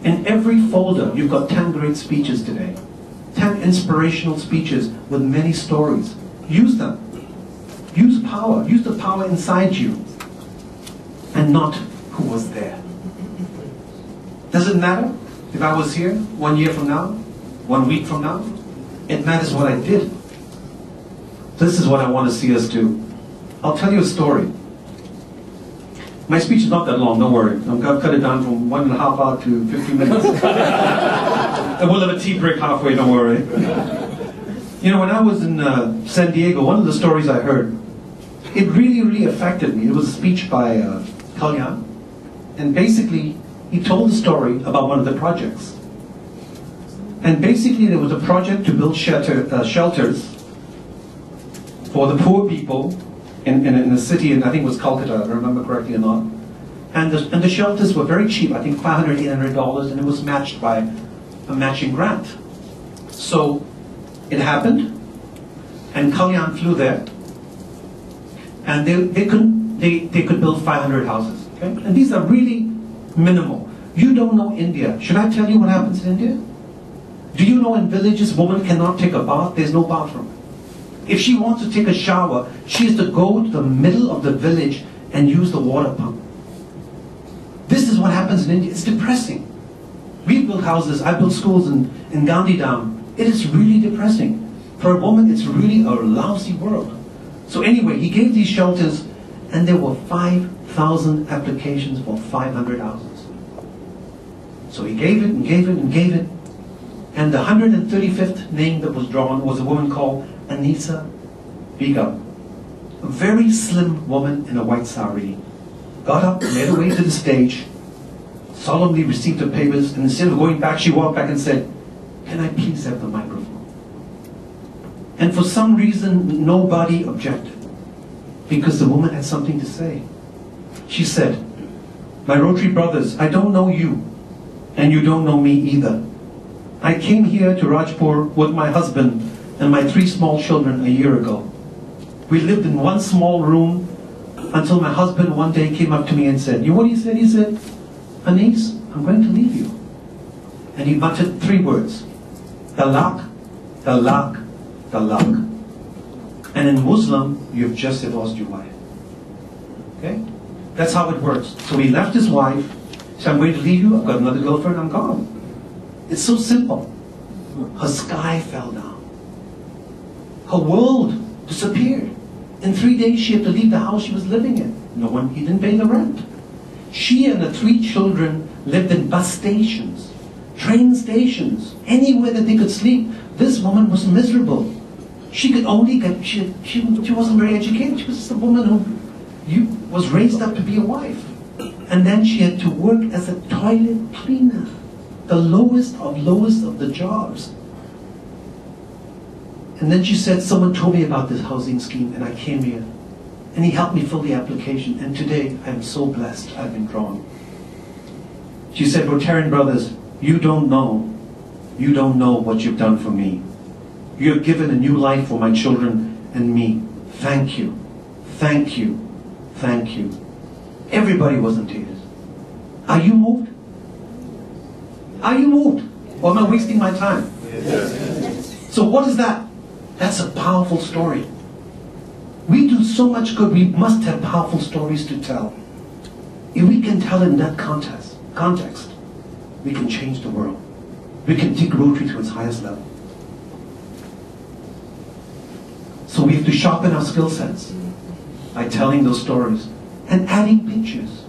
In every folder, you've got 10 great speeches today. 10 inspirational speeches with many stories. Use them. Use power. Use the power inside you. And not who was there. Does it matter if I was here 1 year from now? 1 week from now? It matters what I did. This is what I want to see us do. I'll tell you a story. My speech is not that long, don't worry. I'm going to cut it down from 1.5 hours to 15 minutes. And we'll have a tea break halfway, don't worry. You know, when I was in San Diego, one of the stories I heard, it really, really affected me. It was a speech by Kalyan. And basically, he told the story about one of the projects. And basically, there was a project to build shelters for the poor people in a city, and I think it was Calcutta, if I remember correctly or not. And the shelters were very cheap, I think $500, $800, and it was matched by a matching grant. So it happened, and Kalyan flew there, and they could build 500 houses. Okay? And these are really minimal. You don't know India. Should I tell you what happens in India? Do you know in villages, women cannot take a bath? There's no bathroom. If she wants to take a shower, she has to go to the middle of the village and use the water pump. This is what happens in India. It's depressing. We built houses, I built schools in Gandhidham. It is really depressing. For a woman, it's really a lousy world. So anyway, he gave these shelters, and there were 5,000 applications for 500 houses. So he gave it and gave it and gave it. And the 135th name that was drawn was a woman called Anisa Begum. A very slim woman in a white sari. Got up, made her way to the stage, solemnly received her papers, and instead of going back, she walked back and said, "Can I please have the microphone?" And for some reason, nobody objected, because the woman had something to say. She said, "My Rotary brothers, I don't know you, and you don't know me either. I came here to Rajpur with my husband and my 3 small children a year ago. We lived in one small room until my husband one day came up to me and said," you know what he said? He said, "Anis, I'm going to leave you." And he muttered 3 words, "Talaq, talaq, talaq." And in Muslim, you've just divorced your wife. Okay? That's how it works. So he left his wife, said, "I'm going to leave you, I've got another girlfriend, I'm gone." It's so simple. Her sky fell down. Her world disappeared. In 3 days, she had to leave the house she was living in. He didn't pay the rent. She and the 3 children lived in bus stations, train stations, anywhere that they could sleep. This woman was miserable. She could only get, she wasn't very educated. She was just a woman who was raised up to be a wife. And then she had to work as a toilet cleaner. The lowest of the jobs. And then she said, "Someone told me about this housing scheme and I came here. And he helped me fill the application. And today I am so blessed I've been drawn." She said, "Rotarian brothers, you don't know what you've done for me. You have given a new life for my children and me. Thank you, thank you, thank you." Everybody was in tears. Are you moved? Are you moved? Or am I wasting my time? Yes. So what is that? That's a powerful story. We do so much good, we must have powerful stories to tell. If we can tell in that context, we can change the world. We can take Rotary to its highest level. So we have to sharpen our skill sets by telling those stories and adding pictures,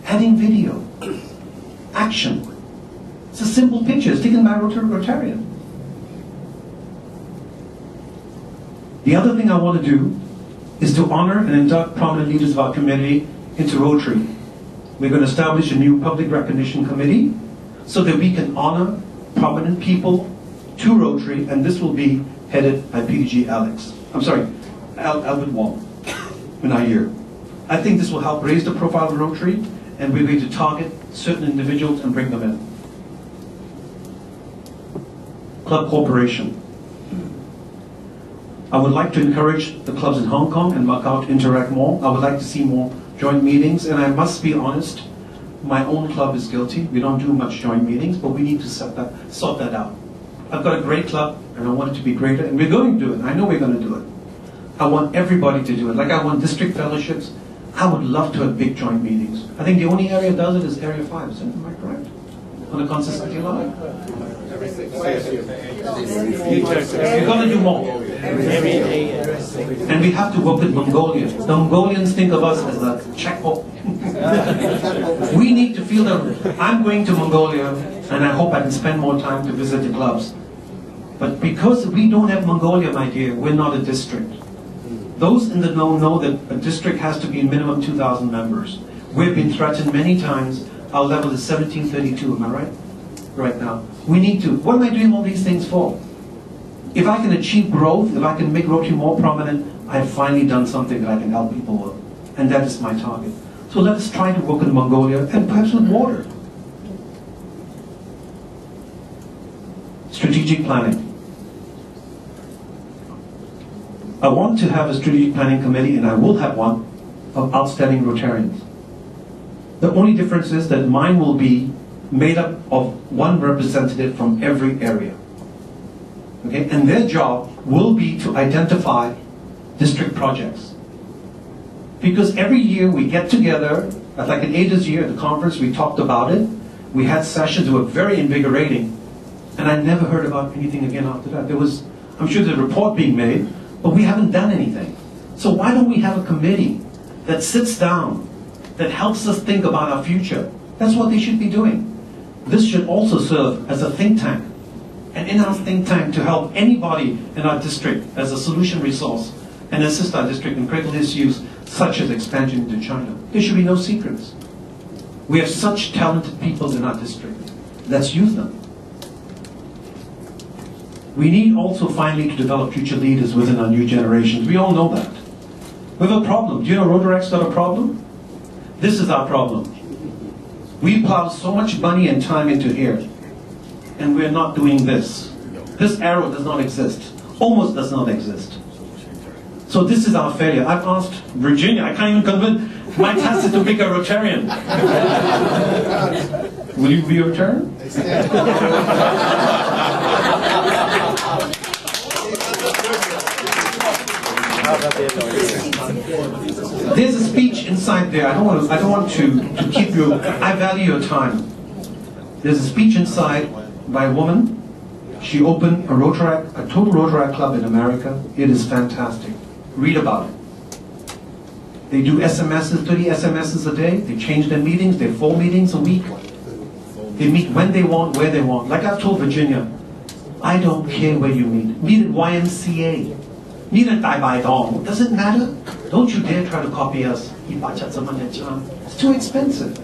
adding video, action. It's a simple picture. It's taken by a Rotarian. The other thing I want to do is to honor and induct prominent leaders of our community into Rotary. We're going to establish a new public recognition committee so that we can honor prominent people to Rotary, and this will be headed by PDG Albert Wong in our year. I think this will help raise the profile of Rotary, and we're going to target certain individuals and bring them in. Club Corporation. I would like to encourage the clubs in Hong Kong and Macau to interact more. I would like to see more joint meetings, and I must be honest, my own club is guilty. We don't do much joint meetings, but we need to sort that out. I've got a great club, and I want it to be greater, and we're going to do it. I know we're going to do it. I want everybody to do it. Like I want district fellowships. I would love to have big joint meetings. I think the only area that does it is Area 5. Am I correct? On the consistency line? We're going to do more. And we have to work with Mongolia. The Mongolians think of us as a checkbook. We need to feel that I'm going to Mongolia, and I hope I can spend more time to visit the clubs. But because we don't have Mongolia, my dear, we're not a district. Those in the know that a district has to be minimum 2,000 members. We've been threatened many times. Our level is 1732, am I right? Right now. We need to. What am I doing all these things for? If I can achieve growth, if I can make Rotary more prominent, I've finally done something that I can help people with. And that is my target. So let us try to work in Mongolia, and perhaps with water. Strategic planning. I want to have a strategic planning committee, and I will have one, of outstanding Rotarians. The only difference is that mine will be made up of one representative from every area. Okay? And their job will be to identify district projects. Because every year we get together, like in Ada's year at the conference, we talked about it. We had sessions that were very invigorating, and I never heard about anything again after that. There was, I'm sure there's a report being made, but we haven't done anything. So why don't we have a committee that sits down, that helps us think about our future? That's what they should be doing. This should also serve as a think tank, an in-house think tank to help anybody in our district as a solution resource and assist our district in critical issues such as expansion into China. There should be no secrets. We have such talented people in our district. Let's use them. We need also finally to develop future leaders within our new generations. We all know that. We have a problem. Do you know Rotarac's got a problem? This is our problem. We plow so much money and time into here, and we're not doing this. This arrow does not exist. Almost does not exist. So this is our failure. I've asked Virginia, I can't even convince, my task is to make a Rotarian. Will you be a Rotarian? There's a speech inside there. I don't want to keep you. I value your time. There's a speech inside by a woman. She opened a total Rotaract club in America. It is fantastic. Read about it. They do SMSs, 30 SMSs a day. They change their meetings. They're 4 meetings a week. They meet when they want, where they want. Like I've told Virginia, I don't care where you meet. Meet at YMCA. Meet at Dai Bai Dong. Does it matter? Don't you dare try to copy us. It's too expensive.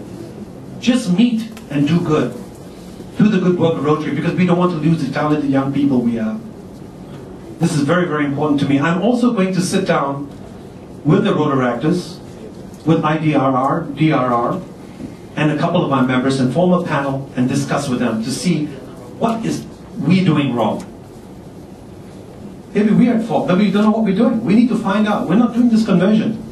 Just meet and do good. Do the good work of Rotary, because we don't want to lose the talented young people we have. This is very, very important to me. I'm also going to sit down with the Rotaractors, with IDRR, DRR, and a couple of my members and form a panel and discuss with them to see what is we doing wrong. Maybe we are at fault. Maybe we don't know what we're doing. We need to find out. We're not doing this conversion.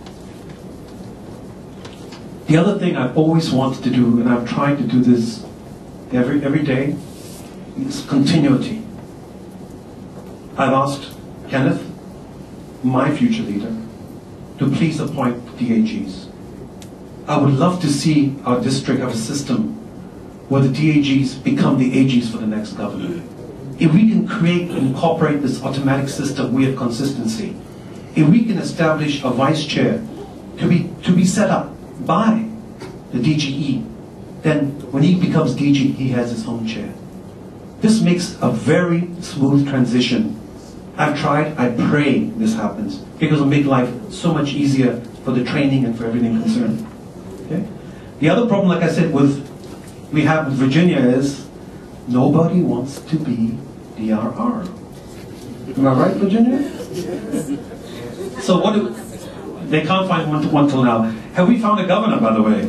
The other thing I've always wanted to do, and I'm trying to do this every day, is continuity. I've asked Kenneth, my future leader, to please appoint DAGs. I would love to see our district have a system where the DAGs become the AGs for the next governor. If we can create and incorporate this automatic system, we have consistency. If we can establish a vice chair to be set up by the DGE, then when he becomes DG, he has his own chair. This makes a very smooth transition. I've tried, I pray this happens, because it'll make life so much easier for the training and for everything concerned. Okay? The other problem, like I said, we have with Virginia is nobody wants to be DRR. Am I right, Virginia? So they can't find one till now. Have we found a governor, by the way?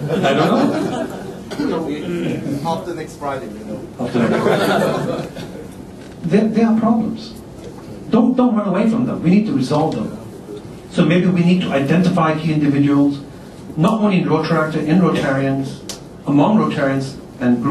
I don't know. After next Friday, you know. There are problems. Don't run away from them. We need to resolve them. So maybe we need to identify key individuals, not only in Rotary, in Rotarians, among Rotarians and groups